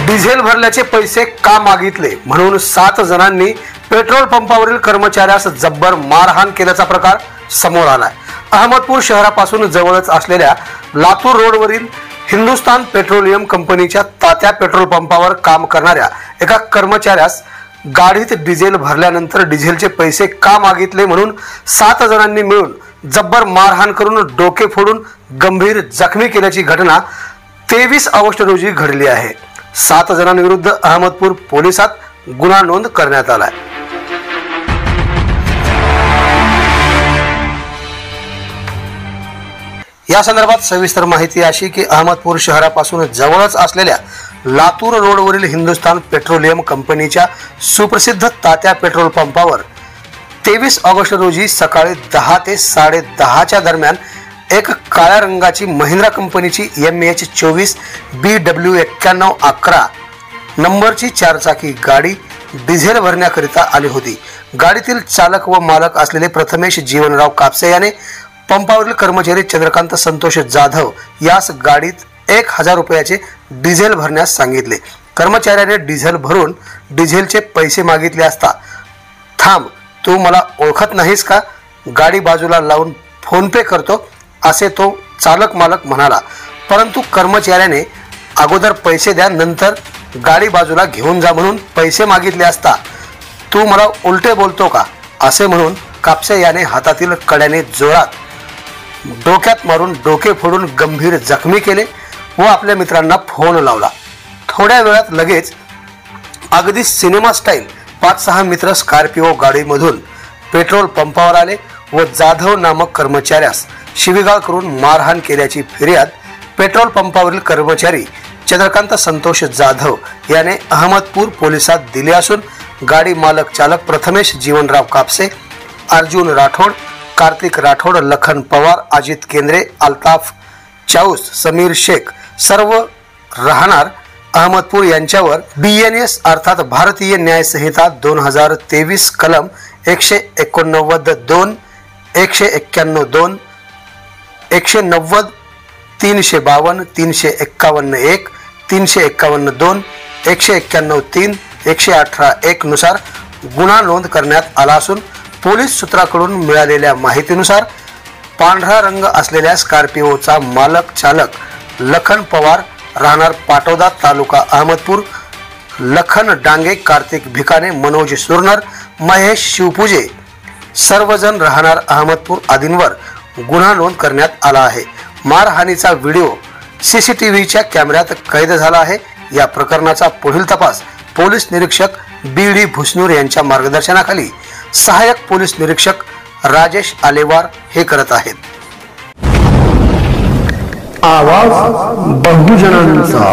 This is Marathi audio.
डिझेल भरल्याचे पैसे का मागितले म्हणून 7 जणांनी पेट्रोल पंपावरील कर्मचाऱ्यास जब्बर मारहाण केल्याचा प्रकार समोर आलाय। अहमदपूर शहरापासून जवळच असलेल्या लातूर रोडवरील हिंदुस्तान पेट्रोलियम कंपनीच्या तात्या पेट्रोल पंपावर काम करणाऱ्या एका कर्मचाऱ्यास गाडीत डिझेल भरल्यानंतर डिझेलचे पैसे का मागितले म्हणून 7 जणांनी मिळून जब्बर मारहाण करून डोके फोडून गंभीर जखमी केल्याची घटना 23 ऑगस्ट रोजी घडली आहे। 7 जणांविरुद्ध अहमदपूर पोलिसात गुन्हा नोंद करण्यात आला आहे। या संदर्भात सविस्तर माहिती अशी की अहमदपूर शहरापासून जवळच असलेल्या लातूर रोडवरील हिंदुस्तान पेट्रोलियम कंपनीच्या सुप्रसिद्ध तात्या पेट्रोल पंपावर 23 ऑगस्ट रोजी सकाळी 10 ते 10:30 दरम्यान एक काळ्या रंगाची महिंद्रा कंपनीची MH24 BW 9111 नंबरची 4 चाकी गाडी डिझेल भरण्याकरिता आली होती। गाडीतील चालक व मालक असलेले प्रथमेश जीवनराव कापसे याने पंपावरील कर्मचारी चंद्रकांत संतोष जाधव यास गाडीत 1000 रुपयाचे डिझेल भरण्यास सांगितले। कर्मचाऱ्याने डिझेल भरून डिझेलचे पैसे मागितले असता थांब तू मला ओळखत नाहीस का, गाडी बाजूला लावून फोन पे करतो असे तो चालक मालक म्हणाला। परंतु कर्मचाऱ्याने अगोदर पैसे द्या नंतर गाडी बाजूला घेऊन जा म्हणून पैसे मागितले असता तू मला उलटे बोलतो का असे म्हणून कापसे याने हातातील कड्याने जोरात डोक्यात मारून डोके फोडून गंभीर जखमी केले व आपल्या मित्रांना फोन लावला। थोड्या वेळात लगेच अगदी सिनेमा स्टाईल 5-6 मित्र स्कॉर्पिओ गाडीमधून पेट्रोल पंपावर आले व जाधव नामक कर्मचाऱ्यास शिवीगाळ करून मारहाण केल्याची फिर्याद पेट्रोल पंपावरील कर्मचारी चंद्रकांत संतोष जाधव याने अहमदपूर पोलिसात दिली असून गाडी मालक चालक प्रथमेश जीवनराव कापसे, अर्जुन राठोड, कार्तिक राठोड, लखन पवार, अजित केंद्रे, अल्ताफ चाऊस, समीर शेख सर्व राहणार अहमदपूर यांच्यावर BNS अर्थात भारतीय न्याय संहिता 2023 कलम 189(2), 191(2), 190, 352, 351(1), 351(2), 191(3), 118(1) नुसार गुन्हा नोंद करण्यात आला असून पोलीस सूत्राकडून मिळालेल्या माहितीनुसार पांढरा रंग असलेल्या स्कॉर्पिओचा मालक चालक लखन पवार राहणार पाटोदा तालुका अहमदपूर, लखन डांगे, कार्तिक भिकाणे, मनोज सुरनर, महेश शिवपूजे सर्वजण राहणार अहमदपूर आदींवर गुन्हा नोंद करण्यात आला आहे। मारहाणीचा व्हिडिओ CCTVच्या कॅमेऱ्यात कैद झाला आहे। या प्रकरणाचा पुढील तपास पोलीस निरीक्षक BD भुसनूर यांच्या मार्गदर्शनाखाली सहाय्यक पोलीस निरीक्षक राजेश आलेवार हे करत आहेत। आवाज बहुजनांचा।